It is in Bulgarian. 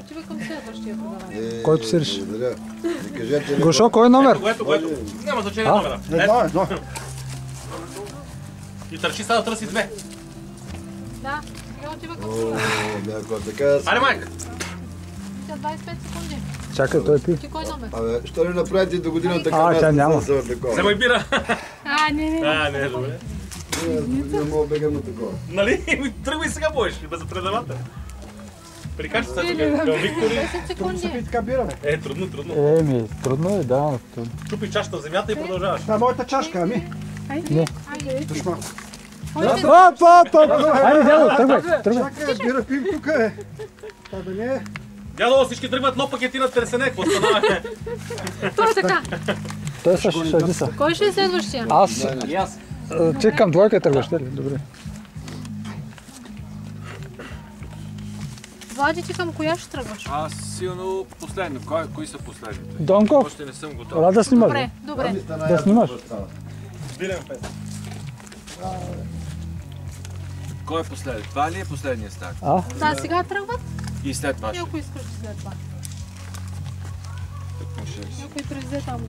отива към следващия продавач. Който си реши. Благодаря. Не кажете ли... Гошо, кой е номер? Което. Няма значение номера. Едно. И търши сега да търси две. Да, сега отива към О, следващия. ако така... Айде, майка! За 25 секунди. Чакай, той пи. Ти кой номер? Абе, що не направите до година така? Тя няма. Вземай бира. Не. Добре. Не мога бегам на такова. Нали? Тръгвай сега боеш, без предавател. Прикача се към Виктори. 10 секунди. Така бираме. Трудно. Трудно е, да. Чупи чашата в земята и продължаваш. Това е моята чашка, ами. Айде. Тушма. Айде, дядо, тръгвай. Чакай, бира пим тук е. Това да не е. Дядо, всички тръгват но пакети на търсене. Какво стана? Това е така. Той също ще са. Кой ще е следващия? Аз. Ти към двойка тръгваш, ли? Добре. Влади, ти към коя ще тръгваш? Аз силно последно. Кои са последните? Донков, Още не съм готов. ела да снимаш. Добре. Да снимаш. Билен пес. Кой е последен? Това ли е последния старт? Да, сега тръгват. И след това И ако искаш след това. Някой привзе там.